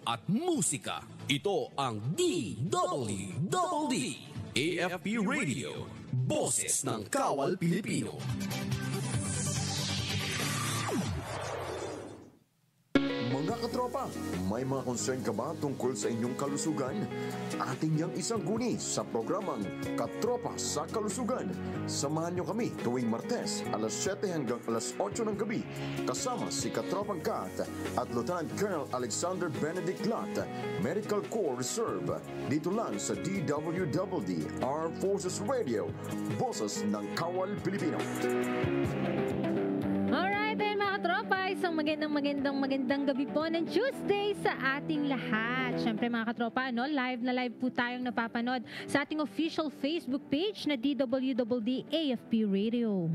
at musika. Ito ang DWWD AFP Radio, Boses ng Kawal Pilipino. Mga katropa, may mga concern ka ba tungkol sa inyong kalusugan? Ating yang isang guni sa programang Katropa sa Kalusugan. Samahan niyo kami tuwing Martes, alas 7 hanggang alas 8 ng gabi, kasama si Katropang Kat at Lieutenant Colonel Alexander Benedict Lat, Medical Corps Reserve, dito lang sa DWWD Armed Forces Radio, Boses ng Kawal Pilipino. Alright, ayun mga katropa, isang magandang gabi po ng Tuesday sa ating lahat. Siyempre mga katropa, live na live po tayong napapanood sa ating official Facebook page na DWWD AFP Radio.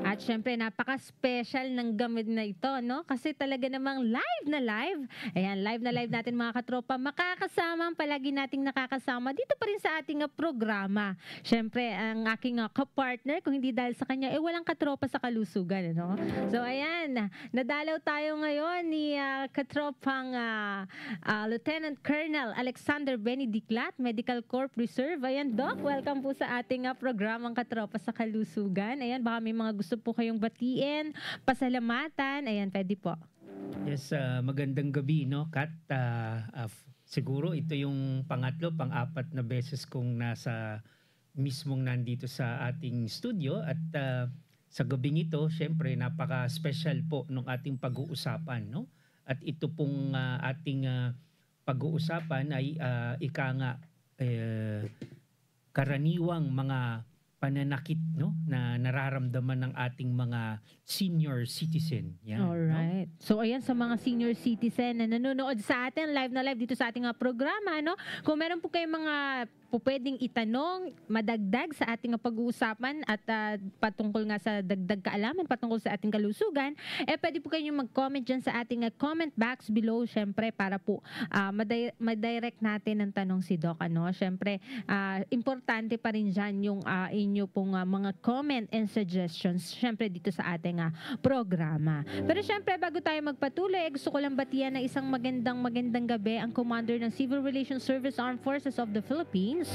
At syempre, napaka-special ng gamit na ito, no? Kasi talaga namang live na live. Ayan, live na live natin mga katropa. Makakasama ang palagi nating nakakasama dito pa rin sa ating programa. Syempre, ang aking kapartner, kung hindi dahil sa kanya, walang katropa sa kalusugan, no? So, ayan, nadalaw tayo ngayon ni katropang Lieutenant Colonel Alexander Benedict Lat, Medical Corps Reserve. Ayan, Doc, welcome po sa ating programang Katropa sa Kalusugan. Ayan, baka may mga gusto po kayong batiin, pasalamatan, ayan, pwede po. Yes, magandang gabi, no, Kat? Siguro ito yung pang-apat na beses kong mismong nandito sa ating studio at sa gabing ito, syempre, napaka-special po ng ating pag-uusapan, no? At ito pong ating pag-uusapan ay karaniwang mga pananakit, no, na nararamdaman ng ating mga senior citizen. Yan, alright. No? So ayan, sa mga senior citizen na nanonood sa atin live na live dito sa ating programa, no? Kung meron po kayong mga pwedeng itanong, madagdag sa ating pag-uusapan at patungkol nga sa dagdag kaalaman patungkol sa ating kalusugan, pwede po kayong mag-comment dyan sa ating comment box below, syempre, para po madirect natin ang tanong si Doc, ano? Syempre, importante pa rin dyan yung inyo pong mga comment and suggestions, syempre, dito sa ating programa. Pero syempre, bago tayo magpatuloy, gusto ko lang batiyan na isang magandang gabi ang Commander ng Civil Relations Service Armed Forces of the Philippines.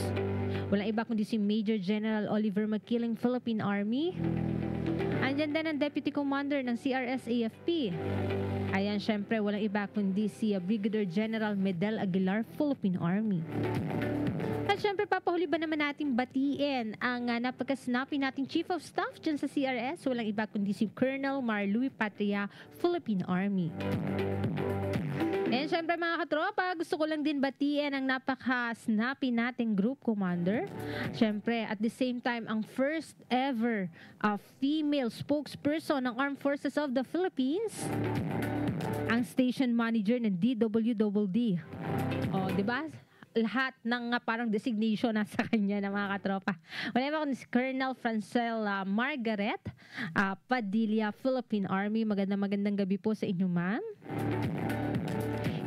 Walang iba kundi si Major General Oliver Makiling, Philippine Army. Andyan din ang Deputy Commander ng CRS-AFP. Ayan, syempre, walang iba kundi si Brigadier General Medel Aguilar, Philippine Army. At syempre, papahuli ba naman natin batiin ang napaka-snappy nating Chief of Staff dyan sa CRS. Walang iba kundi si Colonel Marlouis Patria, Philippine Army. And syempre mga katropa, gusto ko lang din batiin ang napaka-snappy nating group commander. Syempre, at the same time, ang first ever female spokesperson ng Armed Forces of the Philippines, ang station manager ng DWWD. O, diba? Lahat ng parang designation nasa kanya ng mga katropa. Wala ba kung si Colonel Francel Margaret Padilla, Philippine Army. Magandang gabi po sa inyo, ma'am.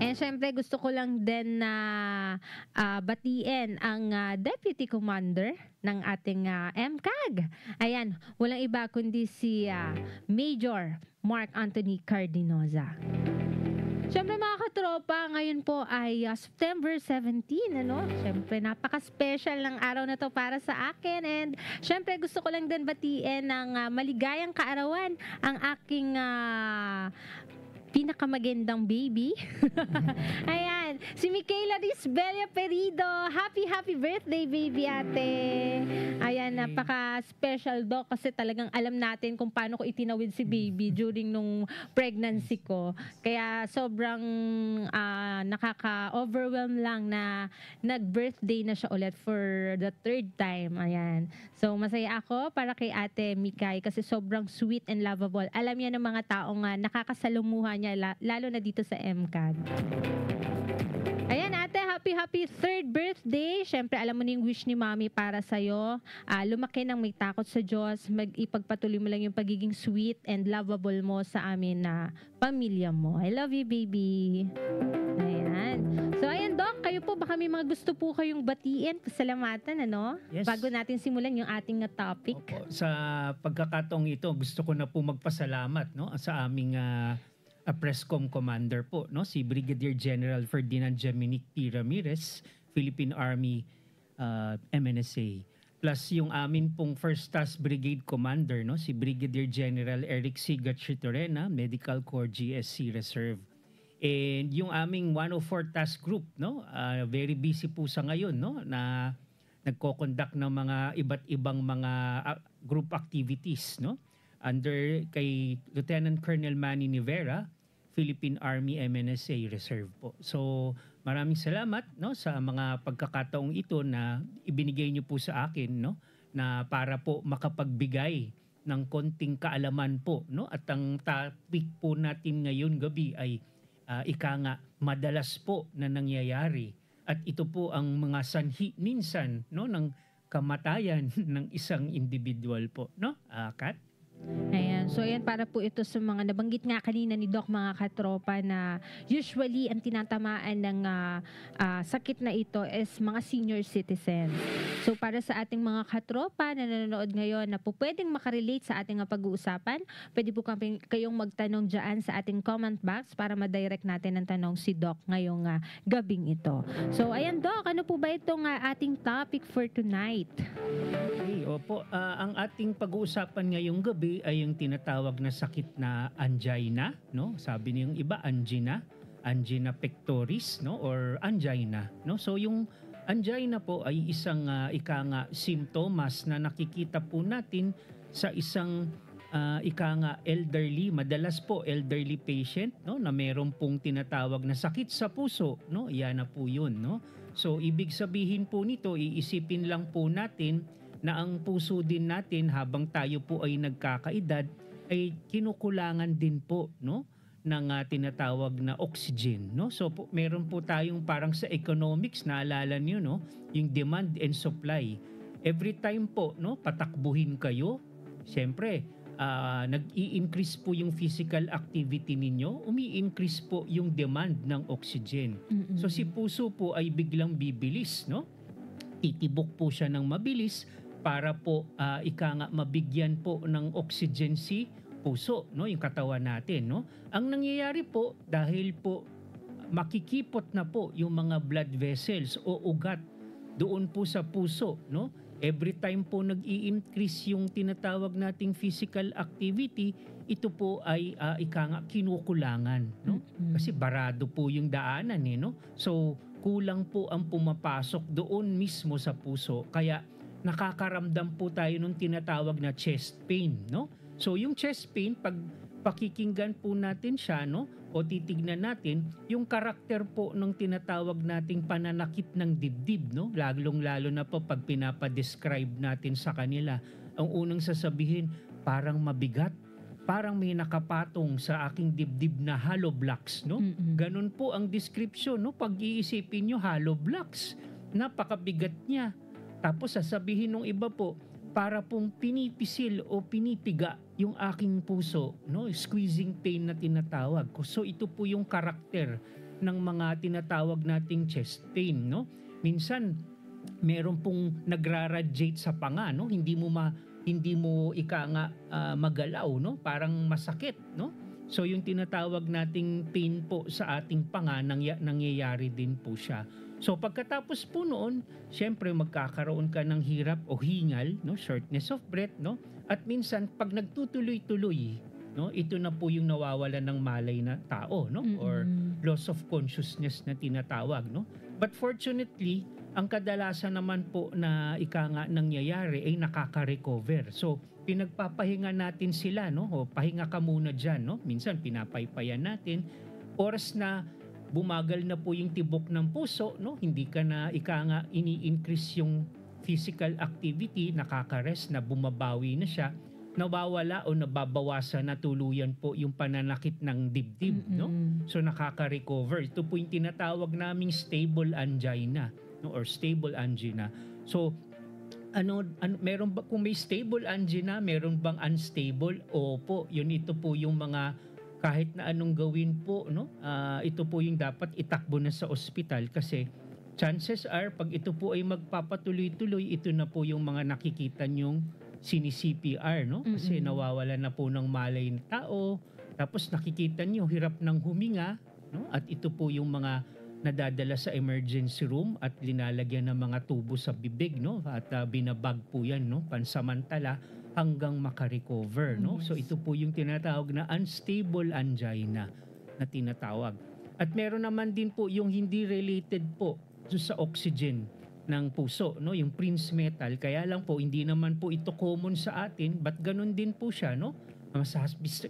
And syempre, gusto ko lang din na batiin ang Deputy Commander ng ating MCAG. Ayan, walang iba kundi si Major Mark Anthony Cardinoza. Siyempre mga katropa, ngayon po ay September 17, ano? Siyempre, napaka-special ng araw na to para sa akin. And siyempre, gusto ko lang din batiin ng maligayang kaarawan ang aking pinakamagandang baby. Ayan, si Micaela Risbelia Perido. Happy birthday, baby ate. Ayan, napaka-special, Doc, kasi talagang alam natin kung paano ko itinawid si baby during nung pregnancy ko. Kaya sobrang nakaka-overwhelm lang na nag-birthday na siya ulit for the third time. Ayan. So, masaya ako para kay ate Mikay kasi sobrang sweet and lovable. Alam niya ng mga taong nakakasalumuhan niya, lalo na dito sa MCAD. Ayan, ate, happy third birthday. Siyempre, alam mo na yung wish ni Mami para sa'yo. Lumaki ng may takot sa Diyos. Ipagpatuloy mo lang yung pagiging sweet and lovable mo sa amin na pamilya mo. I love you, baby. Ayan. So, ayan, Doc, kayo po, baka may mga gusto po kayong batiin, pasalamatan, ano? Yes. Bago natin simulan yung ating topic. Opo. Sa pagkakataong ito, gusto ko na po magpasalamat, no, sa aming Prescom Commander po, no? Si Brigadier General Ferdinand Jaminic P. Ramirez, Philippine Army MNSA. Plus yung amin pong First Task Brigade Commander, no? Si Brigadier General Eric C. Gatchitorena, Medical Corps GSC Reserve. And yung aming 104 Task Group, no? Very busy po sa ngayon, no? Na nagko-conduct ng mga iba't ibang mga group activities, no? Under kay Lieutenant Colonel Manny Nivera, Philippine Army MNSA Reserve po. So maraming salamat, no, sa mga pagkakataong ito na ibinigay niyo po sa akin, no, na para po makapagbigay ng konting kaalaman po, no? At ang topic po natin ngayon gabi ay ika nga madalas po na nangyayari, at ito po ang mga sanhi minsan, no, ng kamatayan ng isang individual po, no, Kat? Ayan. So, ayan, para po ito sa mga nabanggit nga kanina ni Doc, mga katropa, na usually ang tinatamaan ng sakit na ito is mga senior citizens. So, para sa ating mga katropa na nanonood ngayon na po pwedeng makarelate sa ating pag-uusapan, pwede po kayong magtanong dyan sa ating comment box para ma-direct natin ang tanong si Doc ngayong gabing ito. So, ayan, Doc, ano po ba itong ating topic for tonight? Okay, opo. Ang ating pag-uusapan ngayong gabi ay yung tinatawag na sakit na angina, no? Sabi niyong iba angina pectoris, no, or angina, no? So yung angina po ay isang ika nga simptomas na nakikita po natin sa isang ika nga elderly, madalas po elderly patient, no, na meron pong tinatawag na sakit sa puso, no? Iyan na po yun, no? So ibig sabihin po nito, iisipin lang po natin na ang puso din natin habang tayo po ay nagkakaedad ay kinukulangan din po, no, ng tinatawag na oxygen, no? So meron po tayong parang sa economics, naalala niyo, no, yung demand and supply. Every time po, no, patakbuhin kayo, siyempre nag-i-increase po yung physical activity ninyo, umi-increase po yung demand ng oxygen. So si puso po ay biglang bibilis, no? Titibok po siya ng mabilis para po ika nga mabigyan po ng oxygen si puso, no, yung katawan natin, no. Ang nangyayari po dahil po makikipot na po yung mga blood vessels o ugat doon po sa puso, no. Every time po nag-i-increase yung tinatawag nating physical activity, ito po ay ika nga kinukulangan, no. Kasi barado po yung daanan, no. So kulang po ang pumapasok doon mismo sa puso, kaya nakakaramdam po tayo ng tinatawag na chest pain, no? So yung chest pain, pag pakikinggan po natin siya, no, o titignan natin yung karakter po ng tinatawag nating pananakit ng dibdib, no? Lalong-lalo na po pag pinapa-describe natin sa kanila, ang unang sasabihin, parang mabigat, parang may nakapatong sa aking dibdib na hollow blocks, no? Ganun po ang description, no? Pag iisipin nyo, hollow blocks, napakabigat niya. Tapos sasabihin ng iba po, para pong pinipisil o pinipiga yung aking puso, no? Squeezing pain na tinatawag ko. So ito po yung karakter ng mga tinatawag nating chest pain, no? Minsan meron pong nagraradiate sa panga, no? Hindi mo ika nga magalaw, no? Parang masakit, no? So yung tinatawag nating pain po sa ating panga, nangyayari din po siya. So pagkatapos po noon, syempre magkakaroon ka ng hirap o hingal, no, shortness of breath, no? At minsan pag nagtutuloy-tuloy, no, ito na po yung nawawalan ng malay na tao, no, or loss of consciousness na tinatawag, no? But fortunately, ang kadalasan naman po na ika nga nangyayari ay nakaka-recover. So pinagpapahinga natin sila, no? O pahinga ka muna diyan, no? Minsan pinapaypayan natin, oras na bumagal na po yung tibok ng puso, no? Hindi ka na ika nga ini-increase yung physical activity, nakaka-rest na, bumabawi na siya, nawawala o nababawasan na tuluyan po yung pananakit ng dibdib, no? So nakaka-recover. Ito po yung tinatawag naming stable angina, no, or stable angina. So ano meron ba, kung may stable angina, meron bang unstable? Opo, yun, ito po yung mga kahit na anong gawin po, no, ito po yung dapat itakbo na sa ospital, kasi chances are pag ito po ay magpapatuloy-tuloy, ito na po yung mga nakikita nyong sini-CPR, no, kasi nawawala na po ng malay ng tao, Tapos nakikita niyo hirap ng huminga, no? At ito po yung mga nadadala sa emergency room at linalagyan ng mga tubo sa bibig, no? At binabag po yan, no? Pansamantala hanggang makarecover, no? Yes. So ito po yung tinatawag na unstable angina na tinatawag. At meron naman din po yung hindi related po sa oxygen ng puso, no? Yung Prince metal. Kaya lang po hindi naman po ito common sa atin, but ganun din po siya, no?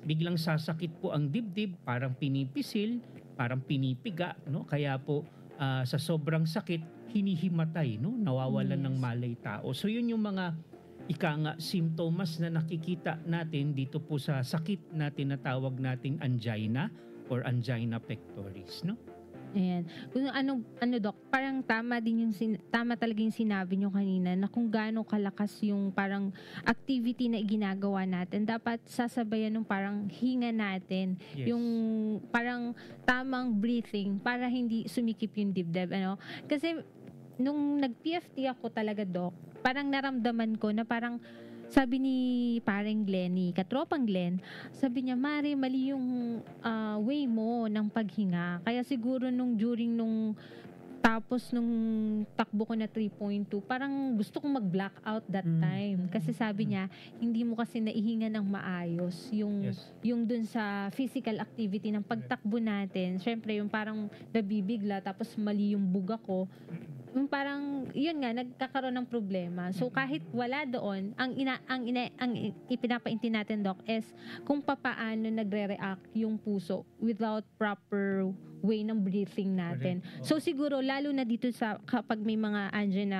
Biglang sasakit po ang dibdib, parang pinipisil, parang pinipiga, no? Kaya po sa sobrang sakit hinihimatay, no? Nawawalan ng malay tao. So yun yung mga simptomas na nakikita natin dito po sa sakit na tinatawag nating angina or angina pectoris, no? Ayan. Kung ano Doc, parang tama din yung tama talaga yung sinabi nyo kanina na kung gaano kalakas yung parang activity na ginagawa natin, dapat sasabayan ng parang hinga natin, Yes. yung parang tamang breathing para hindi sumikip yung dibdib, ano? Kasi nung nag-PFT ako talaga, Doc, parang naramdaman ko na parang sabi ni pareng Glenny, katropang Glenn, sabi niya, Mari, mali yung way mo ng paghinga. Kaya siguro during tapos nung takbo ko na 3.2, parang gusto kong mag-blackout that time. Kasi sabi niya, hindi mo kasi naihinga ng maayos yung dun sa physical activity ng pagtakbo natin. Syempre, yung parang nabibigla, tapos mali yung buga ko. Yung parang, yun nga, nagkakaroon ng problema. So, kahit wala doon, ang ipinapainti natin, Doc, is kung papaano nagre-react yung puso without proper way ng breathing natin. Correct. So, siguro, lalo na dito kapag may mga angina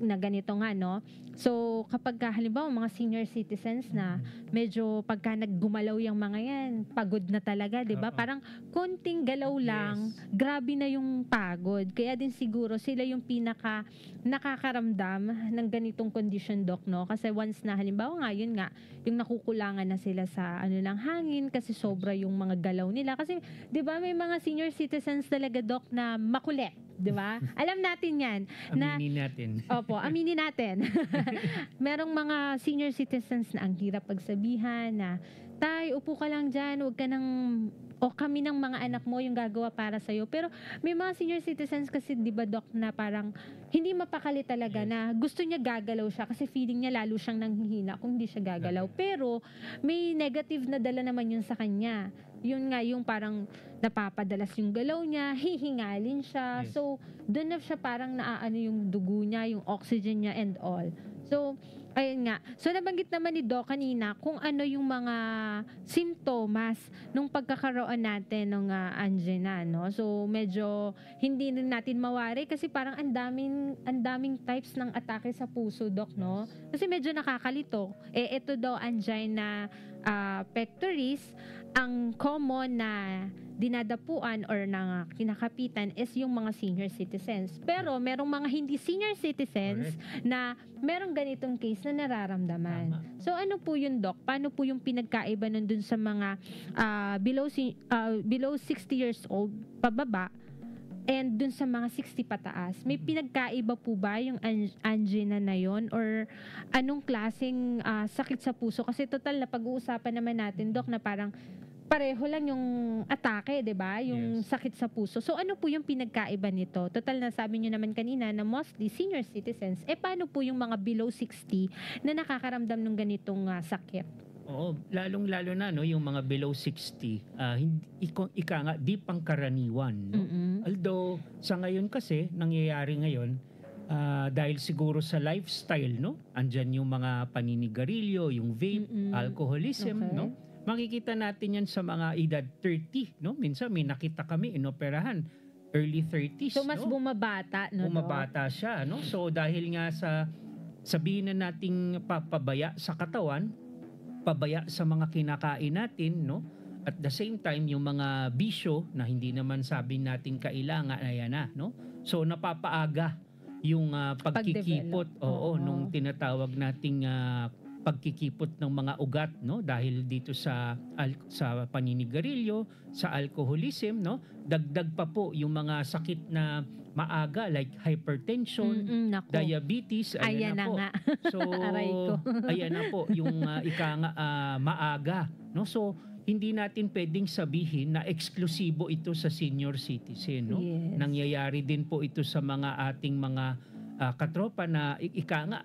na ganito nga, no? So, kapag halimbawa, mga senior citizens na medyo pagka naggumalaw yung mga yan, pagod na talaga, di ba? Oo. Parang konting galaw lang, grabe na yung pagod. Kaya din siguro sila yung pinaka nakakaramdam ng ganitong condition, Doc, no? Kasi once na halimbawa nga, yun nga, yung nakukulangan na sila sa ng hangin kasi sobra yung mga galaw nila. Kasi, di ba, may mga senior citizens talaga, Doc, na makulit, di ba? Alam natin yan. Aminin natin. Opo, aminin natin. Merong mga senior citizens na ang hirap pagsabihan na, Tay, upo ka lang dyan, huwag ka nang, o kami ng mga anak mo yung gagawa para sa'yo. Pero may mga senior citizens kasi, di ba, Doc, na parang hindi mapakali talaga na gusto niya gagalaw siya kasi feeling niya lalo siyang nanghihina kung hindi siya gagalaw. Pero may negative na dala naman yun sa kanya. Yun nga, yung parang napapadalas yung galaw niya, hihingalin siya. Yes. So, doon na siya parang naaano yung dugo niya, yung oxygen niya and all. So, ayun nga. So, nabanggit naman ni Doc kanina kung ano yung mga simptomas nung pagkakaroon natin ng angina, no? So, medyo hindi rin natin mawari kasi parang ang daming types ng atake sa puso, Doc, no? Kasi medyo nakakalito. Ito daw angina pectoris, ang common na dinadapuan or na kinakapitan is yung mga senior citizens. Pero merong mga hindi senior citizens na merong ganitong case na nararamdaman. Tama. So ano po yun, Doc? Paano po yung pinagkaiba nun dun sa mga below 60 years old pababa and dun sa mga 60 pataas? May pinagkaiba po ba yung angina na yon or anong klaseng sakit sa puso? Kasi total na pag-uusapan naman natin, Doc, na parang pareho lang yung atake, 'di ba? Yung sakit sa puso. So ano po yung pinagkaiba nito? Total na sabi niyo naman kanina na mostly senior citizens. Paano po yung mga below 60 na nakakaramdam ng ganitong sakit? Oo, lalong-lalo na no, yung mga below 60, ika nga di pangkaraniwan, no? Although sa ngayon kasi nangyayari ngayon dahil siguro sa lifestyle, no? Andyan yung mga paninigarilyo, yung vape, alcoholism, Okay. no? Makikita natin yan sa mga edad 30, no? Minsan may nakita kami inoperahan early 30s, So mas no? bumabata, no? Doc? Bumabata siya, no? So dahil nga sa sabihin na nating pabaya sa katawan, pabaya sa mga kinakain natin, no? At the same time, yung mga bisyo na hindi naman sabi natin kailangan, ayan na, no? So napapaaga yung pagkikipot, Oo. nung tinatawag nating pagkikipot ng mga ugat, no? Dahil dito sa paninigarilyo, sa alcoholism, no? Dagdag pa po yung mga sakit na maaga like hypertension, Nako. diabetes, Ayan na po. nga. So, Aray ko. ayan na po yung maaga, no? So, hindi natin pwedeng sabihin na eksklusibo ito sa senior citizen, no? Yes. Nangyayari din po ito sa mga ating mga katropa na ika nga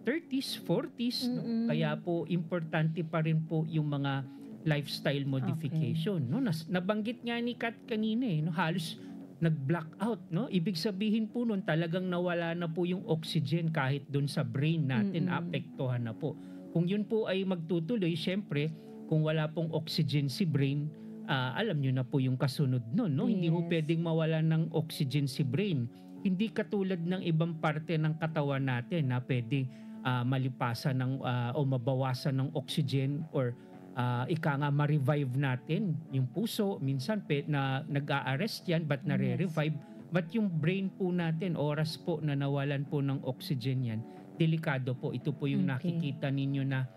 30s, 40s, no? Kaya po importante pa rin po yung mga lifestyle modification, no? Nabanggit nga ni Kat kanina, no? Halos nag-blackout, no? Ibig sabihin po nun talagang nawala na po yung oxygen kahit dun sa brain natin, apektuhan na po. Kung yun po ay magtutuloy, syempre, kung wala pong oxygen si brain, alam nyo na po yung kasunod nun, no? Hindi po pwedeng mawala ng oxygen si brain. Hindi katulad ng ibang parte ng katawan natin na pwede malipasan ng o mabawasan ng oxygen or ika nga ma-revive natin yung puso. Minsan na nag-a-arrest yan but nare-revive. But yung brain po natin, oras po na nawalan po ng oxygen yan, delikado po. Ito po yung nakikita ninyo na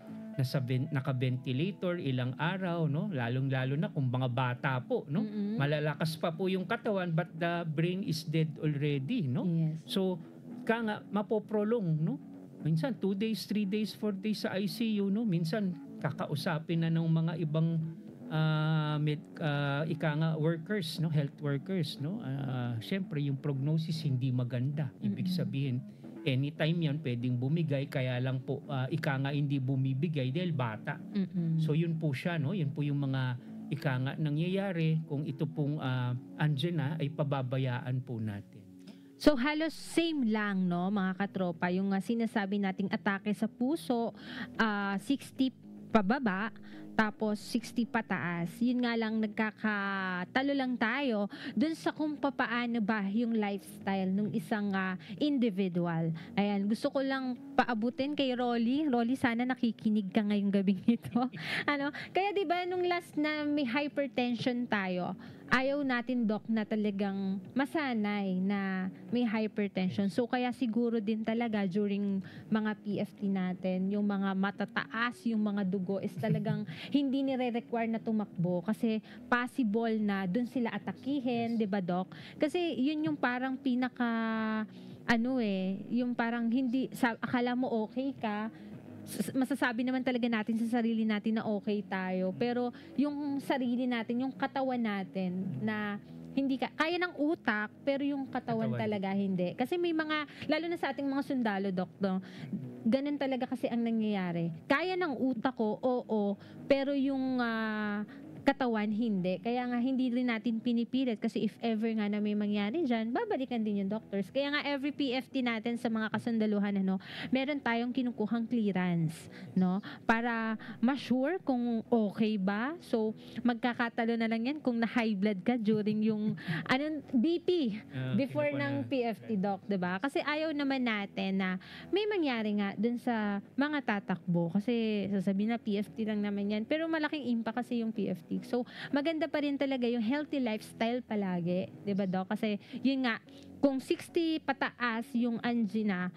naka-ventilator ilang araw, no? Lalong-lalo na kung mga bata po, no? Malalakas pa po yung katawan but the brain is dead already, no? Yes. So, nga mapoprolong, no? Minsan 2 days, 3 days, 4 days sa ICU, no? Minsan kakausapin na ng mga ibang workers, no? Health workers, no? Syempre yung prognosis hindi maganda. Ibig sabihin anytime yan pwedeng bumigay, kaya lang po hindi bumibigay dahil bata. So yun po siya, no? Yun po yung mga nangyayari kung ito pong andyan na ay pababayaan po natin. So halos same lang, no, mga katropa, yung sinasabi nating atake sa puso, 60 pababa, tapos 60 pataas. Yun nga lang, nagkakatalo lang tayo dun sa kung papaano ba yung lifestyle ng isang individual. Ayan, gusto ko lang paabutin kay Rolly. Rolly, sana nakikinig ka ngayong gabing ito. Kaya 'di ba nung last na may hypertension tayo, ayaw natin, Doc, na talagang masanay na may hypertension. So, kaya siguro din talaga during mga PFT natin, yung mga matataas, yung mga dugo is talagang hindi nire-require na tumakbo kasi possible na dun sila atakihin, di ba, Doc? Kasi yun yung parang yung parang hindi, akala mo okay ka, masasabi naman talaga natin sa sarili natin na okay tayo, pero yung sarili natin, yung katawan natin na hindi kaya ng utak pero yung katawan talaga hindi. Kasi may mga, lalo na sa ating mga sundalo, Doc, no, ganun talaga kasi ang nangyayari. Kaya ng utak ko, oo, pero yung katawan hindi. Kaya nga hindi rin natin pinipilit kasi if ever nga na may mangyari dyan, babalikan din yung doctors. Kaya nga every PFT natin sa mga kasundaluhan, meron tayong kinukuhang clearance, no? Para ma-sure kung okay ba. So, magkakatalo na lang yan kung na-high blood ka during yung BP before ng PFT, Doc, diba? Kasi ayaw naman natin na may mangyari nga dun sa mga tatakbo. Kasi sasabihin na PFT lang naman yan. Pero malaking impact kasi yung PFT. So, maganda pa rin talaga yung healthy lifestyle palagi. 'Di ba, Doc? Kasi, yun nga, kung 60 pataas yung angina,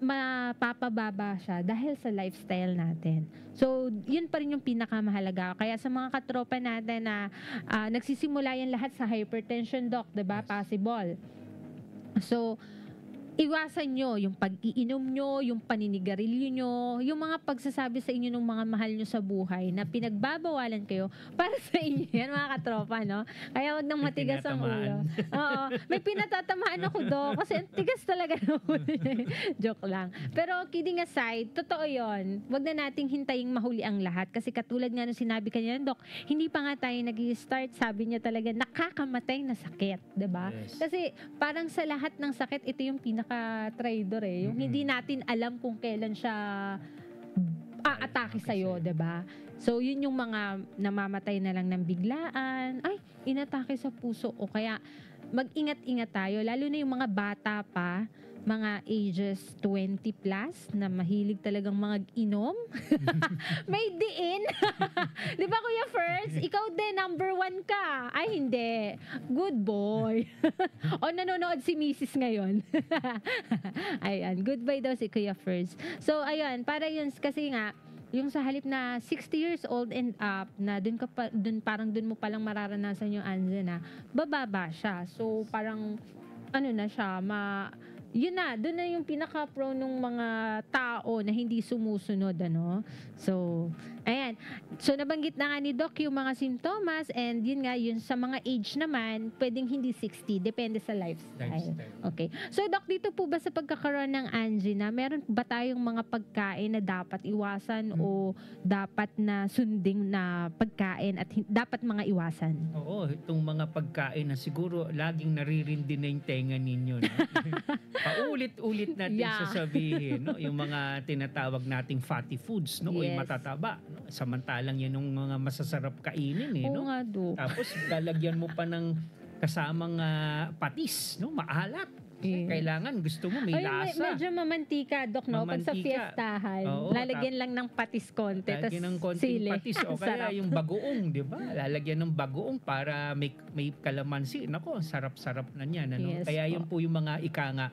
mapapababa siya dahil sa lifestyle natin. So, yun pa rin yung pinakamahalaga. Kaya sa mga katropa natin na nagsisimula yan lahat sa hypertension, Doc, 'di ba? Possible. So, iwasan nyo yung pag-iinom nyo, yung paninigarilyo nyo, yung mga pagsasabi sa inyo ng mga mahal nyo sa buhay na pinagbabawalan kayo para sa inyo yan, mga katropa, no? Kaya wag nang matigas ang ulo. Oo, may pinatatamaan ako, Doc, kasi ang tigas talaga ng ulo. Joke lang. Pero kidding aside, totoo yon. Wag na nating hintaying mahuli ang lahat kasi katulad nga nung sinabi kanina, Doc, hindi pa nga tayo nag-i-start, sabi niya talaga, nakakamatay na sakit, diba? Yes. Kasi parang sa lahat ng sakit, ito yung pinaka-traidor yung hindi natin alam kung kailan siya aatake sa'yo, diba? So, yun yung mga namamatay na lang ng biglaan, ay, inatake sa puso, o kaya mag-ingat-ingat tayo, lalo na yung mga bata pa, mga ages 20 plus na mahilig talagang mga inom. May diin. Di ba, Kuya First? Ikaw din, number 1 ka. Ay, hindi. Good boy. O, nanonood si Mrs. ngayon. Ayan, goodbye daw si Kuya First. So, ayun, para yun, kasi nga, yung sa halip na 60 years old and up, na parang dun mo palang mararanasan yung angina, bababa siya. So, parang, na siya, yun na, doon na yung pinaka-prone ng mga tao na hindi sumusunod, ano. So, ayan. So, nabanggit na nga ni Doc yung mga sintomas, and yun nga, yun sa mga age naman, pwedeng hindi 60, depende sa lifestyle. Okay. So, Doc, dito po ba sa pagkakaroon ng angina, meron ba tayong mga pagkain na dapat iwasan o dapat na sunding na pagkain at dapat mga iwasan? Oo, itong mga pagkain na siguro laging naririndi na yung tenga ninyo. No? Paulit-ulit natin sasabihin, no? Yung mga tinatawag nating fatty foods, no? O yung matataba. No? Samantalang yan yung mga masasarap kainin. No? Oo nga, Doc. Tapos lalagyan mo pa ng kasamang patis, no? Maalat. Kailangan, gusto mo may lasa. Medyo mamantika, Doc, no? Pag sa fiestahan, lalagyan lang ng patis konti. Lalagyan ng konting patis. O kaya yung bagoong, di ba? Lalagyan ng bagoong para may kalamansi. Nako, sarap-sarap na yan. Ano? Yes, kaya yun po yung mga nga,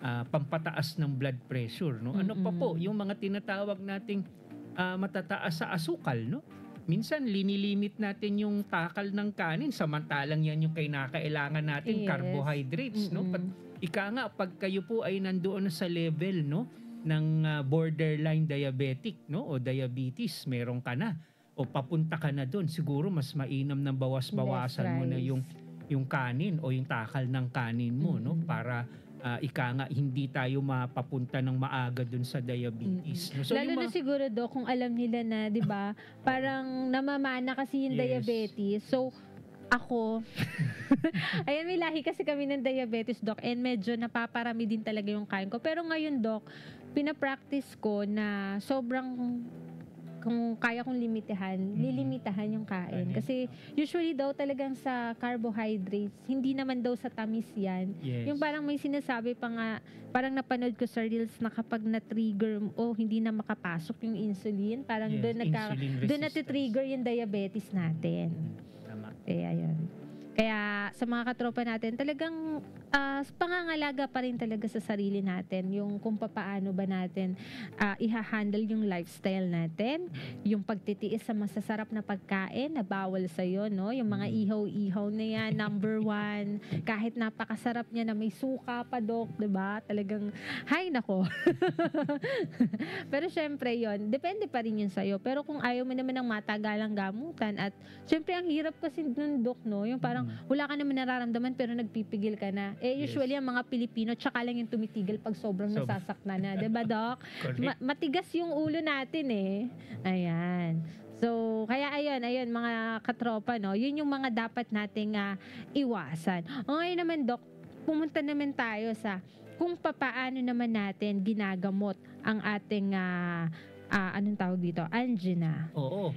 pampataas ng blood pressure. No? Ano pa po? Yung mga tinatawag nating matataas sa asukal. No? Minsan, linilimit natin yung takal ng kanin. Samantalang yan yung kinakailangan natin, carbohydrates. No? Pag kayo po ay nandoon na sa level, no, ng borderline diabetic, no, o diabetes, meron ka na o papunta ka na doon, siguro mas mainam ng bawas-bawasan mo na yung kanin o yung takal ng kanin mo, no, para hindi tayo mapapunta ng maaga doon sa diabetes. No? So, lalo na siguro, Doc, kung alam nila na, 'di ba, parang namamana kasi yung diabetes. So ako, ayan, may lahi kasi kami ng diabetes, Doc, and medyo napaparami din talaga yung kain ko. Pero ngayon, Doc, pinapractice ko na sobrang, kung kaya kong lilimitahan yung kain. Kasi usually daw talagang sa carbohydrates, hindi naman daw sa tamis yan. Yung parang may sinasabi pa nga, parang napanood ko sa reels na kapag na-trigger o hindi na makapasok yung insulin, parang doon natitrigger yung diabetes natin. Kaya yun. Kaya sa mga katropa natin, talagang pangangalaga pa rin talaga sa sarili natin yung kung paano ba natin iha-handle yung lifestyle natin, yung pagtitiis sa masasarap na pagkain na bawal sa'yo, no? Yung mga ihaw-ihaw na yan, number 1. Kahit napakasarap niya na may suka pa, Doc, diba? Talagang, hay nako. Pero syempre yon, depende pa rin yun sa'yo. Pero kung ayaw mo naman ng matagalang gamutan at syempre ang hirap kasi nun, Doc, no? Yung parang wala ka naman nararamdaman pero nagpipigil ka na. Usually ang mga Pilipino, tsaka lang yung tumitigil pag sobrang nasasaktan na. Diba, Doc? Matigas yung ulo natin Ayan. So, kaya ayun, mga katropa, no? Yun yung mga dapat nating iwasan. O ngayon naman, Doc, pumunta naman tayo sa kung papaano naman natin ginagamot ang ating, anong tawag dito? Angina. Oo.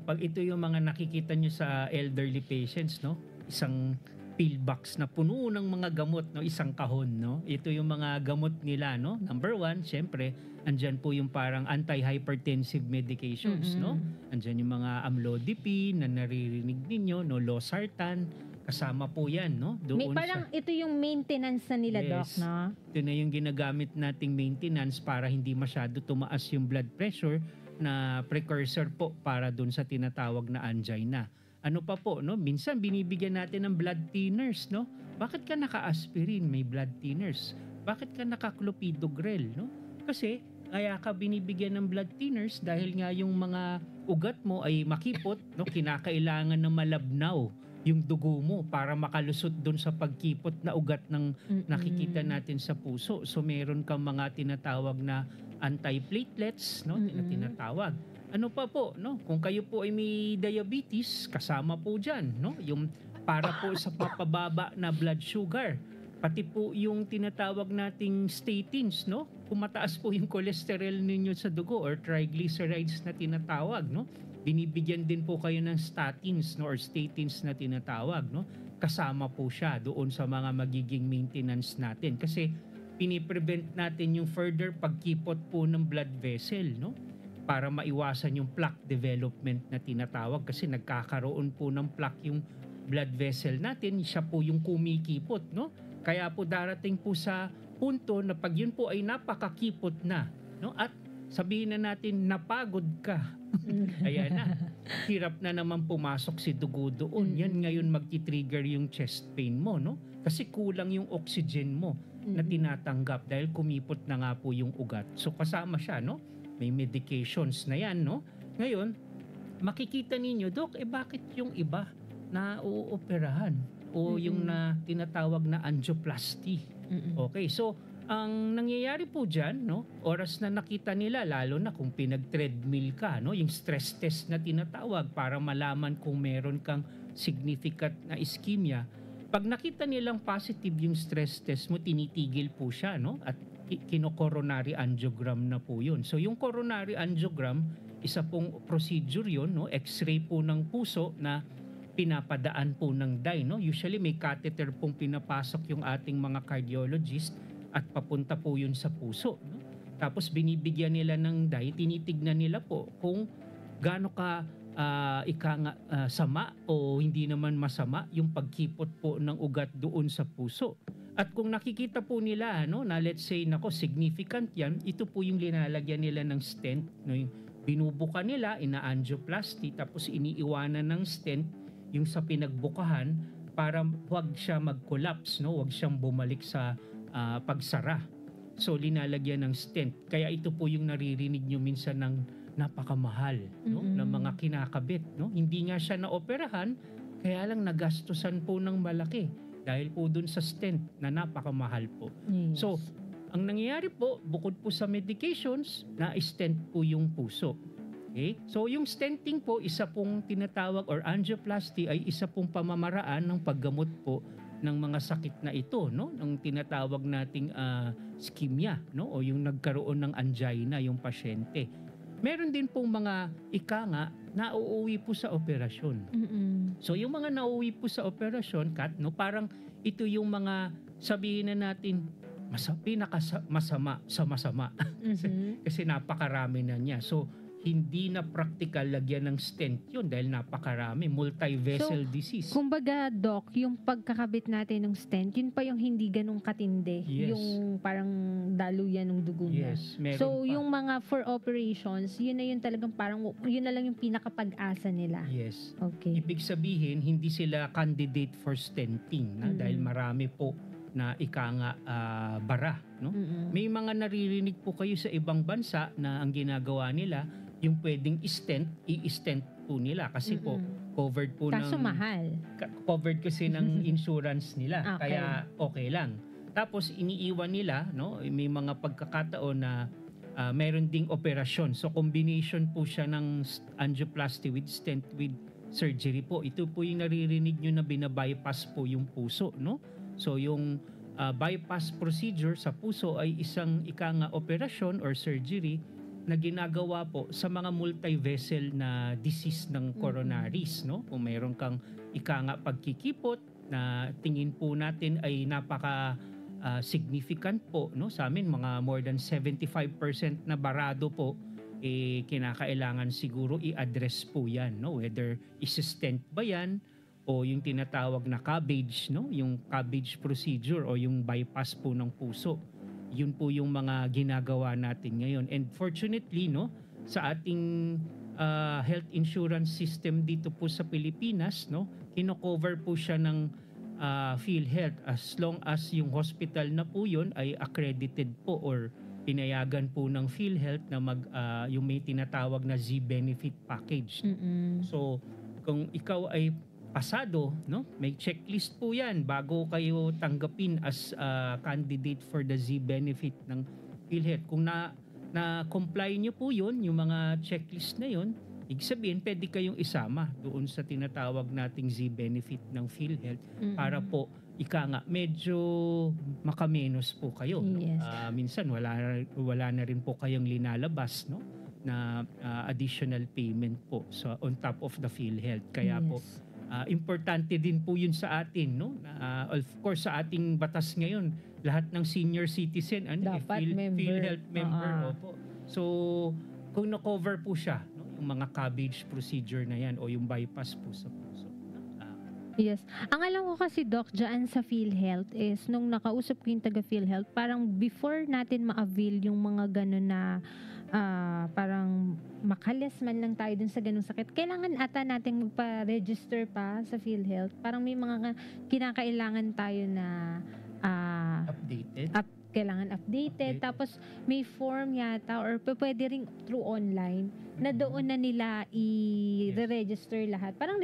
Pag ito yung mga nakikita nyo sa elderly patients, no? Isang pillbox na puno ng mga gamot, no, isang kahon, no. Ito yung mga gamot nila, no. Number 1, syempre, andyan po yung parang anti-hypertensive medications, no. Andyan yung mga amlodipine na naririnig ninyo, no, losartan, kasama po yan, no. Doon parang ito yung maintenance na nila, Doc, no. Ito na yung ginagamit nating maintenance para hindi masyado tumaas yung blood pressure na precursor po para doon sa tinatawag na angina. Ano pa po, no? Minsan binibigyan natin ng blood thinners, no? Bakit ka naka-aspirin, may blood thinners? Bakit ka naka-clopidogrel, no? Kasi kaya ka binibigyan ng blood thinners dahil nga yung mga ugat mo ay makipot, no? Kinakailangan na malabnaw yung dugo mo para makalusot doon sa pagkipot na ugat ng nakikita natin sa puso. So meron kang mga tinatawag na antiplatelets, no? Na tinatawag. Ano pa po, no? Kung kayo po ay may diabetes, kasama po dyan, no? Yung para po sa papababa na blood sugar. Pati po yung tinatawag nating statins, no? Kung mataas po yung cholesterol ninyo sa dugo or triglycerides na tinatawag, no? Binibigyan din po kayo ng statins, no? Or statins na tinatawag, no? Kasama po siya doon sa mga magiging maintenance natin. Kasi piniprevent natin yung further pagkipot po ng blood vessel, no? Para maiwasan yung plaque development na tinatawag kasi nagkakaroon po ng plaque yung blood vessel natin, siya po yung kumikipot, no? Kaya po darating po sa punto na pag yun po ay napakakipot na, no? At sabihin na natin napagod ka. Ayan na. Hirap na naman pumasok si dugo doon. Yan ngayon magti-trigger yung chest pain mo, no? Kasi kulang yung oxygen mo. na tinatanggap dahil kumipot na nga po yung ugat. So kasama siya, no? May medications na yan, no? Ngayon, makikita ninyo, Dok, bakit yung iba na uoperahan o yung na tinatawag na angioplasty? Okay, so ang nangyayari po dyan, no, oras na nakita nila, lalo na kung pinag-treadmill ka, no, yung stress test na tinatawag para malaman kung meron kang significant na ischemia. Pag nakita nilang positive yung stress test mo, tinitigil po siya, no, at kino-coronary angiogram na po yun. So yung coronary angiogram, isa pong procedure yun, no, x-ray po ng puso na pinapadaan po ng dye, no. Usually may catheter pong pinapasok yung ating mga cardiologist at papunta po yun sa puso, no? Tapos binibigyan nila ng dye, tinitignan nila po kung gaano ka sama o hindi naman masama yung pagkipot po ng ugat doon sa puso. At kung nakikita po nila, no, na let's say significant yan, ito po yung linalagyan nila ng stent, no, yung binubuka nila, ina-angioplasty, tapos iniiwanan ng stent yung sa pinagbukahan para huwag siya mag-collapse, no, huwag siyang bumalik sa pagsara. So linalagyan ng stent. Kaya ito po yung naririnig nyo minsan ng napakamahal, no, ng mga kinakabit, no. Hindi nga siya naoperahan, kaya lang nagastusan po ng malaki dahil po dun sa stent na napakamahal po. So ang nangyayari po, bukod po sa medications, na-stent po yung puso. Okay? So yung stenting po, isa pong tinatawag or angioplasty ay isa pong pamamaraan ng paggamot po ng mga sakit na ito, no, ng tinatawag nating ischemia, no, o yung nagkaroon ng angina yung pasyente. Meron din pong mga na uuwi po sa operasyon. So yung mga nauwi po sa operasyon, Kat, no, parang ito yung mga sabihin na natin masama sa masama. Kasi napakarami na niya. So hindi na practical lagyan ng stent yun dahil napakarami, multi-vessel disease. Kumbaga, Doc, yung pagkakabit natin ng stent, yun pa yung hindi ganun katindi. Yes. Yung parang daluyan ng dugo niya. Yes, meron So, pa. yung mga for operations, yun na yun talagang parang, yun na lang yung pinakapag-asa nila. Yes. Okay. Ibig sabihin, hindi sila candidate for stenting na dahil marami po na bara, no? May mga naririnig po kayo sa ibang bansa na ang ginagawa nila, yung pwedeng i-stent po nila kasi po covered po Kaso mahal. covered kasi ng insurance nila. Okay. Kaya okay lang. Tapos iniiwan nila, no? May mga pagkakataon na meron ding operasyon. So combination po siya ng angioplasty with stent with surgery po. Ito po yung naririnig nyo na binabypass po yung puso, no? So yung bypass procedure sa puso ay isang operasyon or surgery na ginagawa po sa mga multi-vessel na disease ng coronaries, no? Kung mayroon kang pagkikipot na tingin po natin ay napaka significant po, no? Sa amin mga more than 75% na barado po, kinakailangan siguro i-address po 'yan, no? Whether is-stent ba 'yan o yung tinatawag na CABG, no? Yung CABG procedure o yung bypass po ng puso. Yun po yung mga ginagawa natin ngayon. And fortunately, no, sa ating health insurance system dito po sa Pilipinas, no, kino-cover po siya ng PhilHealth as long as yung hospital na po yun ay accredited po or pinayagan po ng PhilHealth na yung may tinatawag na Z-benefit package. So, kung ikaw ay pasado, no? May checklist po 'yan bago kayo tanggapin as candidate for the Z-benefit ng PhilHealth. Kung na-comply niyo po 'yun, yung mga checklist na 'yun, ibig sabihin pwede kayong isama doon sa tinatawag nating Z-benefit ng PhilHealth para po medyo makamenos po kayo. Yes. Minsan wala na rin po kayong linalabas, no? Na additional payment po on top of the PhilHealth. Kaya po importante din po yun sa atin, no? Of course, sa ating batas ngayon, lahat ng senior citizen, dapat PhilHealth member. Opo. So, kung na-cover po siya, no? Yung mga CABG procedure na yan o yung bypass po sa puso. Yes. Ang alam ko kasi, Doc, dyan sa PhilHealth is, nung nakausap ko yung taga-PhilHealth, parang before natin ma-avail yung mga gano'n na parang makalas man lang tayo dun sa ganung sakit, kailangan ata natin magpa-register pa sa PhilHealth. Parang may mga kinakailangan tayo na Updated. Kailangan updated. Updated. Tapos may form yata or pwede ring through online na doon na nila i-register lahat. Parang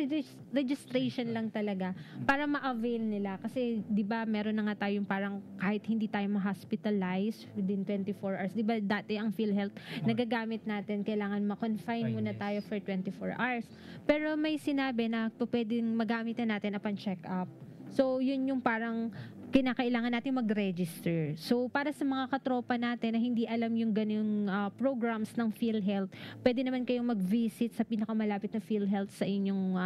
registration lang talaga para ma-avail nila. Kasi 'di ba meron na nga tayong parang kahit hindi tayo ma-hospitalize within 24 hours. 'Di ba dati ang PhilHealth nagagamit natin, kailangan ma-confine muna tayo for 24 hours. Pero may sinabi na pwedeng magamit na natin upon check-up. So, yun yung parang kinakailangan natin mag-register. So, para sa mga katropa natin na hindi alam yung ganyung programs ng PhilHealth, pwede naman kayong mag-visit sa pinakamalapit na PhilHealth sa inyong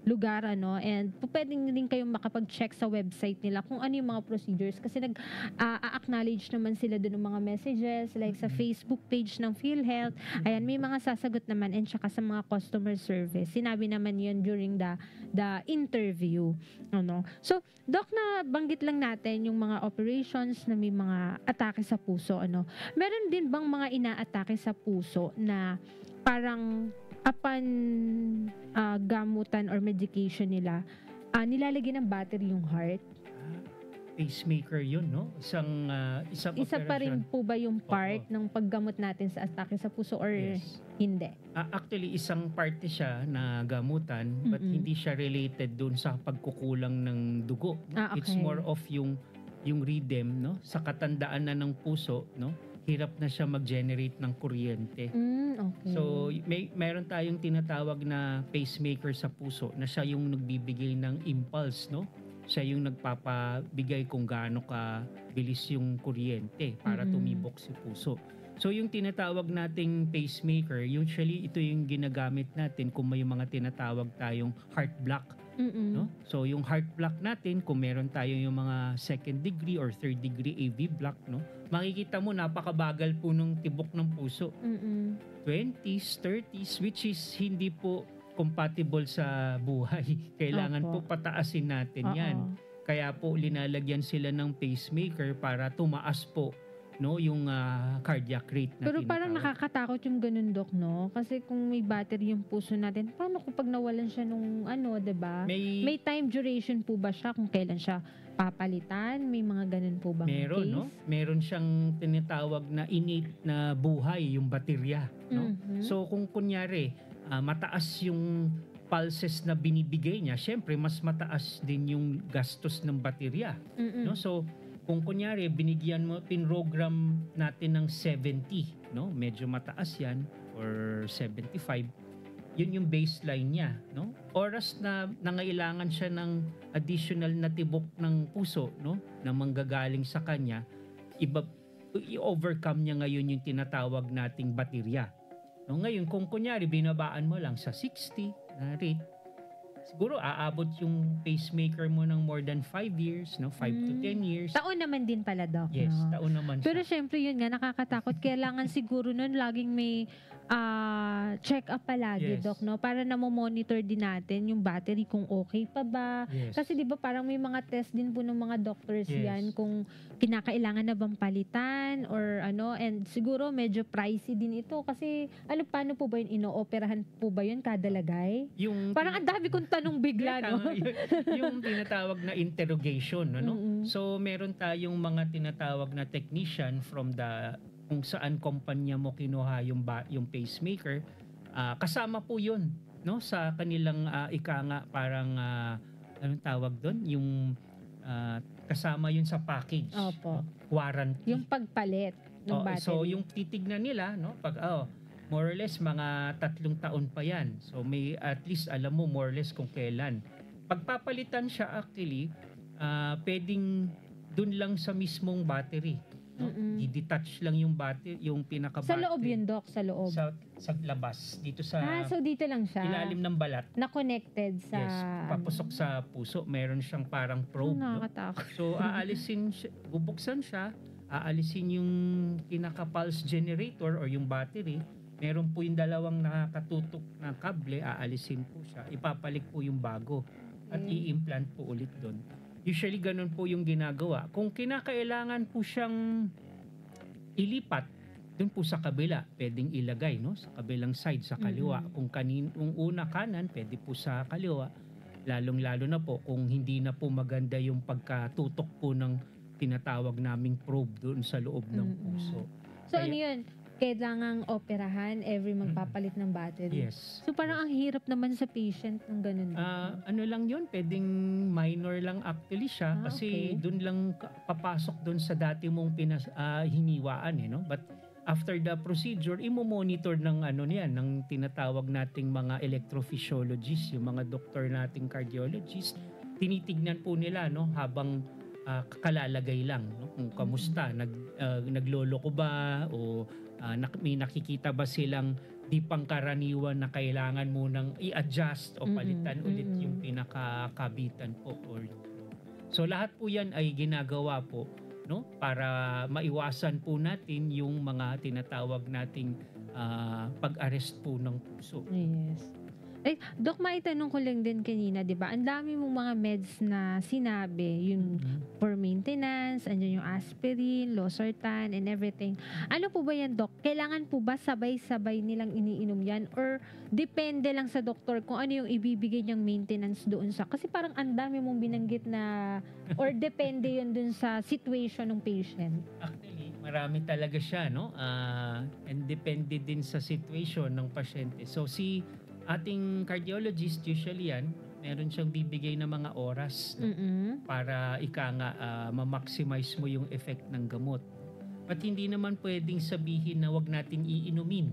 lugar, ano, and pwede din kayong makapag-check sa website nila kung ano yung mga procedures kasi nag-acknowledge naman sila doon ng mga messages like sa Facebook page ng PhilHealth. Ayan, may mga sasagot naman and saka sa mga customer service. Sinabi naman yun during the interview. Ano. So, Doc, na banggit lang natin yung mga operations na may mga atake sa puso. Ano. Meron din bang mga inaatake sa puso na parang upon gamutan or medication nila, nilalagyan ng battery yung heart? Pacemaker yun, no? Isang Isa pa rin operasyon. po ba yung part ng paggamot natin sa atake sa puso or Yes. hindi? Actually, isang parte siya na gamutan but hindi siya related dun sa pagkukulang ng dugo. Okay. It's more of yung rhythm, no? Sa katandaan na ng puso, no? Hirap na siya mag-generate ng kuryente. Okay. So, meron tayong tinatawag na pacemaker sa puso na siya yung nagbibigay ng impulse, no? Siya yung nagpapabigay kung gaano ka bilis yung kuryente para tumibok si puso. So yung tinatawag nating pacemaker, usually ito yung ginagamit natin kung may mga tinatawag tayong heart block. No? So yung heart block natin, kung meron tayo yung mga second degree or third degree AV block, no? Makikita mo napakabagal po ng tibok ng puso. 20s, 30s, which is hindi po compatible sa buhay. Kailangan po pataasin natin yan. Kaya po linalagyan sila ng pacemaker para tumaas po, no, yung cardiac rate na Pero parang tinatawag. nakakatakot yung ganun, Doc, no? Kasi kung may battery yung puso natin, paano kung pag nawalan siya nung ano, 'di ba? May time duration po ba siya kung kailan siya papalitan? May mga ganun po bang Meron, case? no? Meron siyang tinatawag na innate na buhay, yung baterya, no? So kung kunyari, mataas yung pulses na binibigay niya, syempre mas mataas din yung gastos ng baterya, no? So kung kunyari binigyan mo, pinrogram natin ng 70, no? Medyo mataas yan, or 75, yun yung baseline niya, no? Oras na nangailangan siya ng additional na tibok ng puso, no, na manggagaling sa kanya, i-overcome niya ngayon yung tinatawag nating baterya. No, ngayon kung kunyari binabaan mo lang sa 60 na rate, siguro aabot yung pacemaker mo ng more than 5 years, no? 5 to 10 years. Taon naman din pala, Doc. Yes, no? taon naman siya. Pero syempre yun nga, nakakatakot. Kailangan siguro nun laging may check-up palagi, Yes. Doc, no? Para namomonitor din natin yung battery kung okay pa ba. Yes. Kasi di ba parang may mga test din po ng mga doctors Yes. yan kung kinakailangan na bang palitan or ano. And siguro medyo pricey din ito kasi paano po ba yun? Ino-operahan po ba yun kada lagay? Yung Parang ang dami kong tanong bigla, no? Tama, yung tinatawag na interrogation, no? So meron tayong mga tinatawag na technician from kung saan kumpanya mo kinuha yung pacemaker, kasama po yun, no, sa kanilang ika nga parang anong tawag doon, yung kasama yun sa package. Opo. Warranty. Yung pagpalit ng battery. So yung titignan nila, no, pag more or less mga 3 taon pa yan. So may at least alam mo more or less kung kailan. Pagpapalitan siya actually, pwedeng dun lang sa mismong battery. No? I-detach lang yung battery, yung pinaka-battery. Sa loob yun, Doc, sa loob. Sa labas, dito sa So dito lang siya. ilalim ng balat. Na-connected sa... Yes, papusok sa puso. Meron siyang parang probe. No? Nakakatakot. So aalisin siya, bubuksan siya, aalisin yung pinaka-pulse generator or yung battery. Meron po yung dalawang nakakatutok na kable, aalisin po siya. Ipapalit po yung bago at i-implant po ulit doon. Usually ganun po yung ginagawa. Kung kinakailangan po siyang ilipat doon po sa kabila, pwedeng ilagay, no, sa kabilang side, sa kaliwa. Kung una kanan, pwede po sa kaliwa. Lalong-lalo na po kung hindi na po maganda yung pagkatutok po ng tinatawag naming probe doon sa loob ng puso. So Kaya- ano yun? Kailangang operahan every magpapalit ng battery. Yes. So parang ang hirap naman sa patient ng ganun. Ano lang yun, pwedeng minor lang actually siya kasi okay. doon lang papasok doon sa dati mong hiniwaan no? But after the procedure, imo-monitor ng ng tinatawag nating mga electrophysiologist, yung mga doktor nating cardiologist, tinitignan po nila no habang kalalagay lang no? Kung kamusta, nagloloko ba o may nakikita ba silang di pangkaraniwan na kailangan mo nang i-adjust o palitan ulit yung pinakakabitan po. So lahat po yan ay ginagawa po no para maiwasan po natin yung mga tinatawag nating pag-arrest po ng puso. Yes. Doc, maitanong ko lang din kanina, di ba? Ang dami mong mga meds na sinabi, yung for maintenance, andyan yung aspirin, losartan, and everything. Ano po ba yan, Doc? Kailangan po ba sabay-sabay nilang iniinom yan? Or depende lang sa doktor kung ano yung ibibigay niyang maintenance doon sa... Kasi parang ang dami mong binanggit na... Or depende yun doon sa situation ng patient. Actually, marami talaga siya, no? And depende din sa situation ng pasyente. So, ating cardiologist, usually yan, meron siyang bibigay na mga oras no? Para ma-maximize mo yung effect ng gamot. But hindi naman pwedeng sabihin na wag natin iinumin.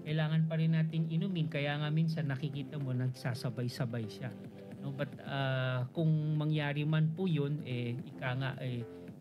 Kailangan pa rin natin inumin. Kaya nga minsan nakikita mo nagsasabay-sabay siya. No? But kung mangyari man po yun,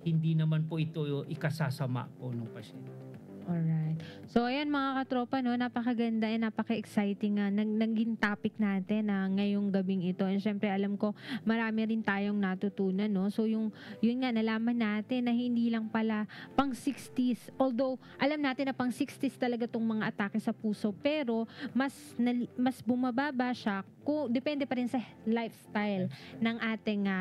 hindi naman po ito ikasasama po ng pasyente. Alright. So, ayan mga katropa, no, napakaganda and napaka-exciting naging topic natin ngayong gabing ito. And syempre, alam ko, marami rin tayong natutunan, no? So, yun nga, nalaman natin na hindi lang pala pang 60s. Although, alam natin na pang 60s talaga tong mga atake sa puso. Pero, mas bumababa siya. Depende pa rin sa lifestyle ng ating,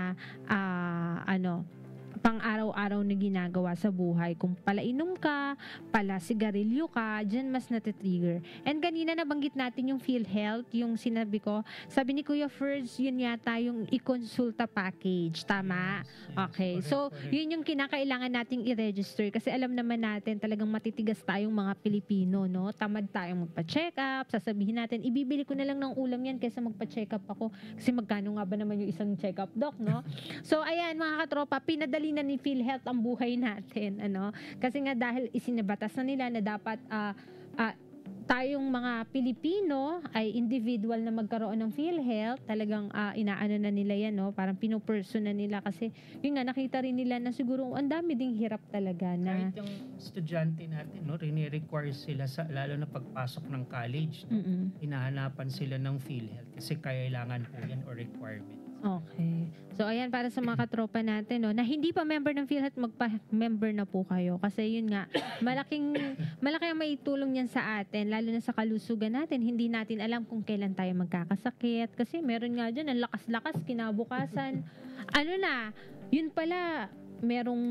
pang araw-araw na ginagawa sa buhay. Kung palainom ka, pala sigarilyo ka, dyan mas natitrigger. And kanina nabanggit natin yung PhilHealth, yung sinabi ko, sabi ni Kuya Ferds, yun yata yung i-consulta package. Tama? Yes, Okay. correct, So, correct. yun yung kinakailangan nating i-register kasi alam naman natin talagang matitigas tayong mga Pilipino, no? Tamad tayong magpa-check up, sasabihin natin, ibibili ko na lang ng ulam yan kaysa magpa-check up ako kasi magkano nga ba naman yung isang check up, Doc, no? So, ayan mga katropa, pinadali na ni PhilHealth ang buhay natin, kasi nga dahil isinabatas na nila na dapat tayong mga Pilipino ay individual na magkaroon ng PhilHealth, talagang inaano na nila yan, no? Parang pinoperson na nila kasi yun nga, nakita rin nila na siguro ang dami ding hirap talaga na Kahit yung estudyante natin, no, rini-require sila lalo na pagpasok ng college, no, hinahanapan sila ng PhilHealth kasi kailangan po yan or requirement. Okay. So, ayan, para sa mga katropa natin, no, na hindi pa member ng PhilHealth, magpa-member na po kayo. Kasi yun nga, malaki ang maitulong yan sa atin, lalo na sa kalusugan natin. Hindi natin alam kung kailan tayo magkakasakit. Kasi meron nga dyan, ang lakas-lakas, kinabukasan. Yun pala, merong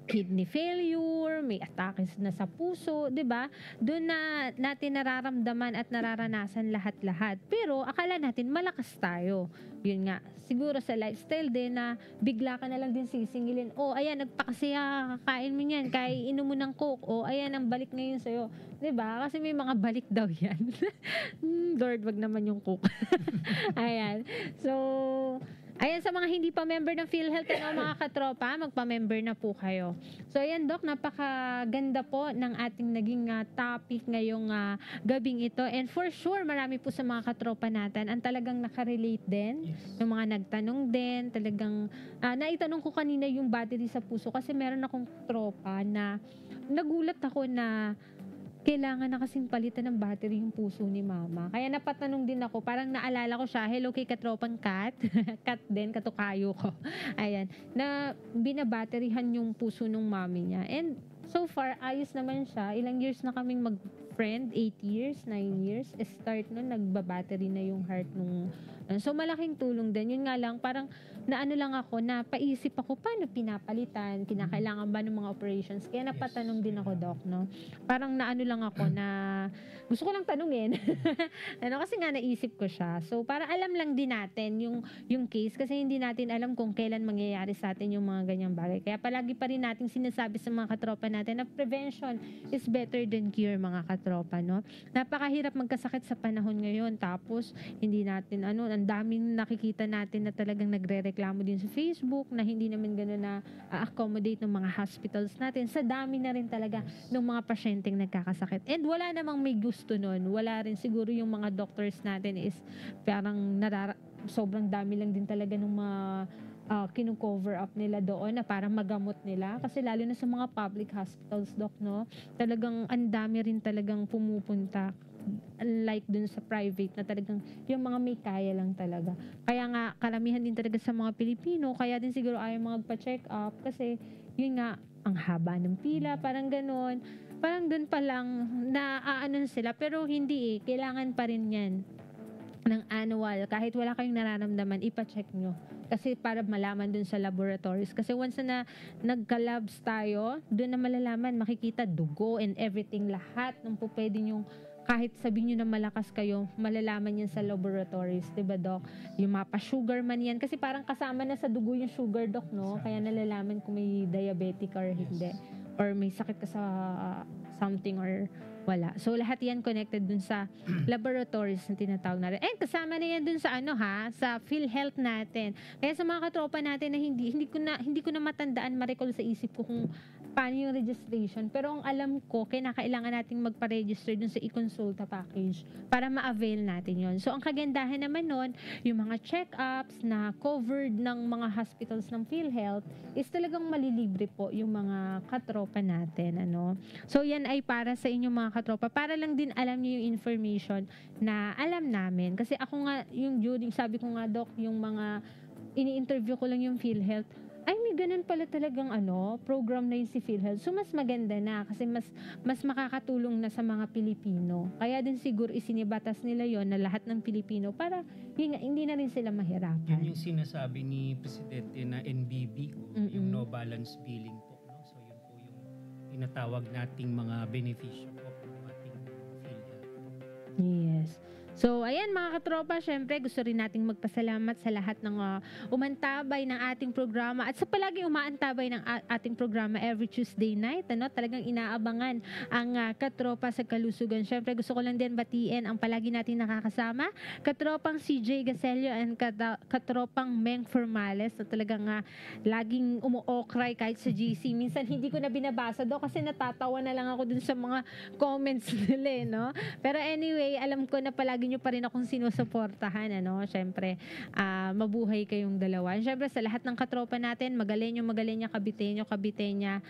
kidney failure, may atake na sa puso, 'di ba? Doon na natin nararamdaman at nararanasan lahat-lahat. Pero akala natin malakas tayo. Yun nga, siguro sa lifestyle din na bigla ka na lang din sisingilin. Oh, ayan, nagpakasaya, kakain mo niyan, inom mo ng Coke. Oh, ayan, ang balik ngayon sa'yo. 'Di ba? Kasi may mga balik daw yan. Lord, wag naman yung Coke. Ayan. So, ayan, sa mga hindi pa member ng PhilHealth, mga katropa, magpa-member na po kayo. So, ayan, Doc, napakaganda po ng ating naging topic ngayong gabing ito. And for sure, marami po sa mga katropa natin ang talagang nakarelate din. Yes. Yung mga nagtanong din, talagang, naitanong ko kanina yung battery sa puso kasi meron akong tropa na nagulat ako na kailangan na kasing palitan ng battery yung puso ni mama. Kaya napatanong din ako, parang naalala ko siya, hello kay katropang Kat, Kat din, katukayo ko. Ayan, na binabatteryhan yung puso ng mami niya. And so far, ayos naman siya. Ilang years na kaming mag-friend, 8 years, 9 years. Start nun, nagbabattery na yung heart nung So malaking tulong din. Yun nga lang, parang naano lang ako, napaisip ako, paano pinapalitan, kinakailangan ba ng mga operations? Kaya napatanong din ako, Doc, no? Parang naano lang ako na, gusto ko lang tanungin. Kasi nga naisip ko siya. So para alam lang din natin yung case, kasi hindi natin alam kung kailan mangyayari sa atin yung mga ganyang bagay. Kaya palagi pa rin nating sinasabi sa mga katropa natin na prevention is better than cure, mga katropa, no? Napakahirap magkasakit sa panahon ngayon. Tapos, hindi natin, ang daming nakikita natin na talagang nagre-reklamo din sa Facebook na hindi naman gano'n na accommodate ng mga hospitals natin. Sa dami na rin talaga ng mga pasyenteng nagkakasakit. And wala namang may gusto nun. Wala rin siguro yung mga doctors natin is parang sobrang dami lang din talaga ng mga kinu-cover up nila doon na para magamot nila. Kasi lalo na sa mga public hospitals, Doc, no? Talagang ang dami rin talagang pumupunta. Unlike dun sa private na talagang yung mga may kaya lang talaga. Kaya nga, karamihan din talaga sa mga Pilipino, kaya din siguro ayaw magpa-check up kasi yun nga, ang haba ng pila, parang ganon. Parang dun pa lang naaanon sila, pero hindi kailangan pa rin yan ng annual. Kahit wala kayong nararamdaman, ipa-check nyo. Kasi para malaman dun sa laboratories. Kasi once na nagka-labs tayo, dun na malalaman, makikita dugo and everything, lahat ng po pwede nyong kahit sabihin nyo na malakas kayo, malalaman yan sa laboratories, diba, Doc? Yung mapa-sugar man yan. Kasi parang kasama na sa dugo yung sugar, Doc, no? Kaya nalalaman kung may diabetic or hindi. Or may sakit ka sa something or wala. So, lahat yan connected dun sa laboratories na tinatawag natin. And kasama na yan dun sa sa PhilHealth natin. Kaya sa mga katropa natin na hindi ko na matandaan, ma-recall sa isip ko kung paano yung registration. Pero ang alam ko, kailangan nating magpa-register dun sa e-consulta package para ma-avail natin yon. So, ang kagandahan naman nun, yung mga check-ups na covered ng mga hospitals ng PhilHealth is talagang malilibre po yung mga katropa natin. So, yan ay para sa inyong mga katropa. Para lang din alam niyo yung information na alam namin. Kasi ako nga, sabi ko nga, Doc, yung mga ini-interview ko lang yung PhilHealth, ay may ganun pala talagang program na yun si PhilHealth. So mas maganda na kasi mas makakatulong na sa mga Pilipino. Kaya din siguro isinibatas nila yon na lahat ng Pilipino para hindi na rin sila mahirapan. Yun yung sinasabi ni Presidente na NBB, yung no balance billing po. No? So yun po yung tinatawag nating mga benepisyo po ng ating PhilHealth. Yes. So, ayan mga katropa, syempre gusto rin nating magpasalamat sa lahat ng umantabay ng ating programa at sa palagi umaantabay ng ating programa every Tuesday night. Talagang inaabangan ang katropa sa kalusugan. Syempre gusto ko lang din batiin ang palagi nating nakakasama, katropang CJ Gacelio and katropang Meng Formales na talagang laging umuokray kahit sa GC. Minsan hindi ko na binabasa do kasi natatawa na lang ako dun sa mga comments nila, no? Pero anyway, alam ko na palagi nyo pa rin akong sinusuportahan, Syempre, mabuhay kayong dalawa. Syempre, sa lahat ng katropa natin, Magalenyo, Kabiteño,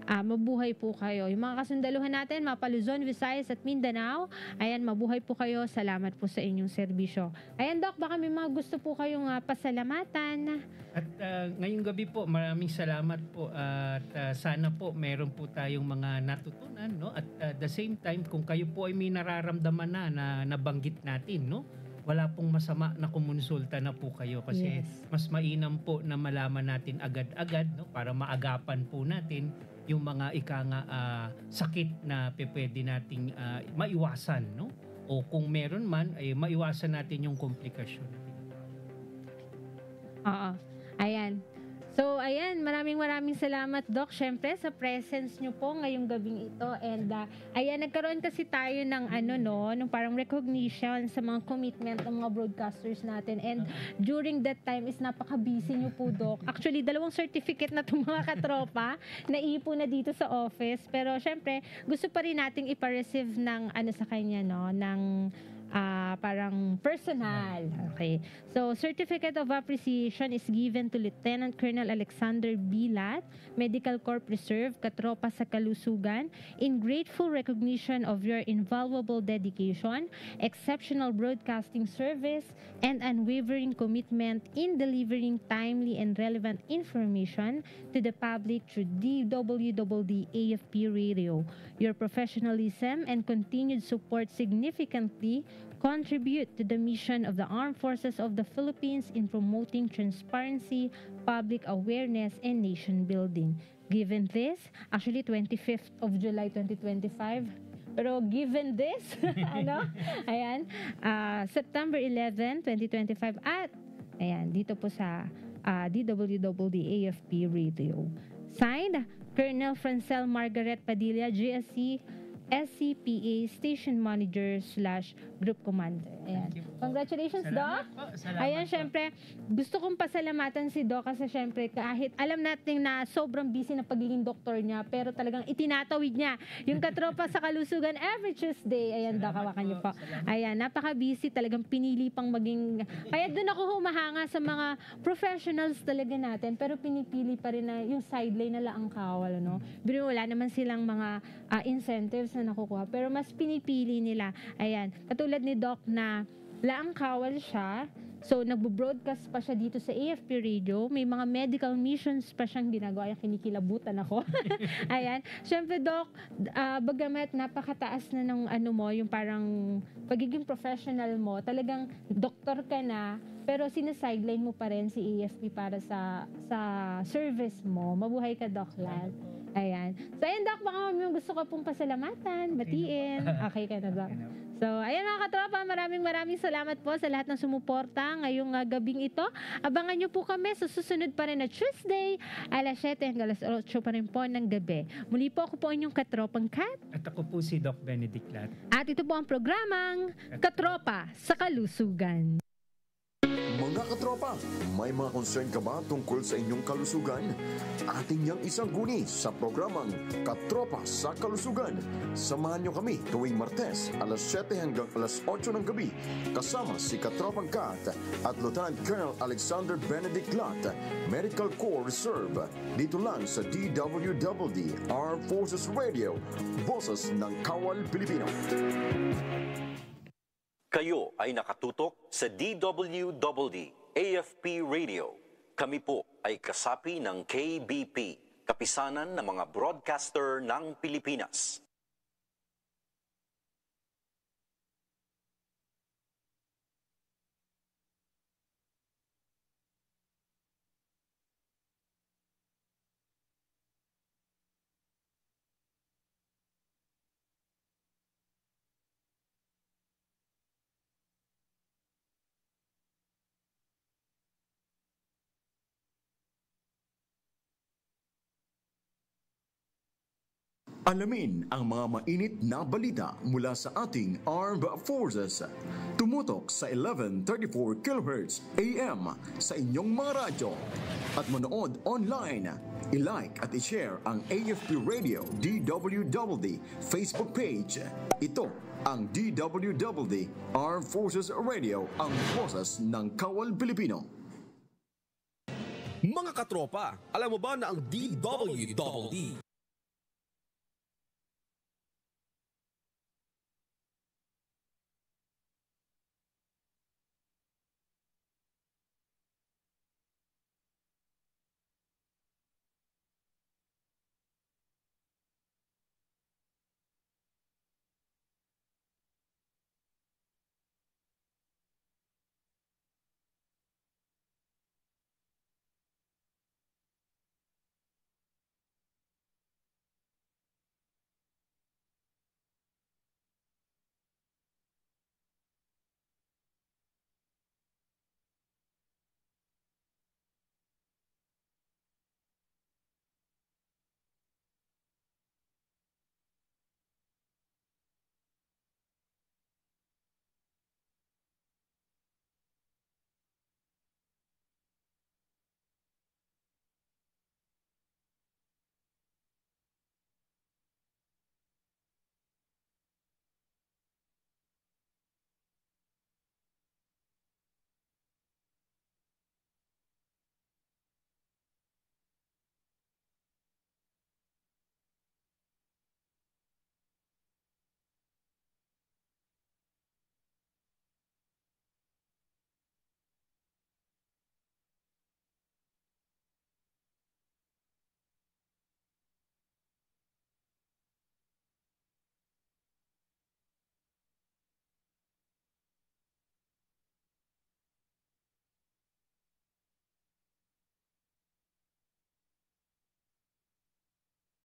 mabuhay po kayo. Yung mga kasundaluhan natin, mga Luzon, Visayas at Mindanao, ayan, mabuhay po kayo. Salamat po sa inyong serbisyo. Ayan, Doc, baka may mga gusto po kayong pasalamatan. At ngayong gabi po, maraming salamat po at sana po meron po tayong mga natutunan, no? At the same time, kung kayo po ay may nararamdaman na nabanggit natin, no? Wala pong masama na kumonsulta na po kayo kasi mas mainam po na malaman natin agad-agad, no? Para maagapan po natin yung mga sakit na pwede nating maiwasan, no? O kung meron man, ay maiwasan natin yung komplikasyon. Oo. Ayan. So, ayan, maraming salamat, Doc, syempre, sa presence nyo po ngayong gabing ito. And, ayan, nagkaroon kasi tayo ng, ng parang recognition sa mga commitment ng mga broadcasters natin. And, during that time is napaka-busy nyo po, Doc. Actually, 2 certificate na itong mga katropa na ipo na dito sa office. Pero, syempre, gusto pa rin nating ipa-receive ng, sa kanya, no, ng, parang personal. Okay. So, Certificate of Appreciation is given to Lieutenant Colonel Alexander Bilat, Medical Corps Reserve, Katropa sa Kalusugan, in grateful recognition of your invaluable dedication, exceptional broadcasting service, and unwavering commitment in delivering timely and relevant information to the public through DWWD AFP Radio. Your professionalism and continued support significantly contribute to the mission of the Armed Forces of the Philippines in promoting transparency, public awareness, and nation building. Given this, actually 25th of July 2025, pero given this, ayan, September 11, 2025, at ayan, dito po sa DWWD AFP Radio. Signed, Colonel Francel Margaret Padilla, GSC, SCPA Station Manager / Group Commander. Ayan. Congratulations, Doc. Ayan, syempre, gusto kong pasalamatan si Doc kasi syempre kahit alam natin na sobrang busy na pagiging doktor niya, pero talagang itinatawid niya yung katropa sa kalusugan every Tuesday. Ayan, Doc, hawakan niyo po. Ayan, napaka-busy, talagang pinili pang maging... Kaya doon ako humahanga sa mga professionals talaga natin, pero pinipili pa rin na yung sideline na laang kawal, no? Pero wala naman silang mga incentives na nakukuha, pero mas pinipili nila. Ayan, katulad ni Doc na laang kawal siya, so nagbo-broadcast pa siya dito sa AFP Radio, may mga medical missions pa siyang ginagawa, ay kinikilabutan ako. Ayan, syempre Doc, bagamat napakataas na ng yung parang pagiging professional mo, talagang doktor ka na, pero sinasideline mo pa rin si AFP para sa service mo. Mabuhay ka, Doc Lal. Ayan. So, ayan, Doc, baka yung gusto ko pong pasalamatan, batiin. Okay ka na, Doc. So, ayan mga katropa, maraming salamat po sa lahat ng sumuporta ngayong gabing ito. Abangan nyo po kami sa susunod pa rin na Tuesday, alas 7 hanggang alas 8 pa rin po ng gabi. Muli po ako po inyong katropang Kat. At ako po si Doc Benedict Lat. At ito po ang programang Katropa sa Kalusugan. Mga katropa, may mga concern ka ba tungkol sa inyong kalusugan? Ating niyang isang guni sa programang Katropa sa Kalusugan. Samahan niyo kami tuwing Martes, alas 7 hanggang alas 8 ng gabi, kasama si Katropang Kat at Lieutenant Colonel Alexander Benedict Lat, Medical Corps Reserve, dito lang sa DWWD Armed Forces Radio, Boses ng Kawal Pilipino. Kayo ay nakatutok sa DWWD AFP Radio. Kami po ay kasapi ng KBP, Kapisanan ng mga Broadcaster ng Pilipinas. Alamin ang mga mainit na balita mula sa ating Armed Forces. Tumutok sa 1134 kHz AM sa inyong mga radyo. At manood online. I-like at i-share ang AFP Radio DWWD Facebook page. Ito ang DWWD Armed Forces Radio, ang boses ng Kawal Pilipino. Mga katropa, alam mo ba na ang DWWD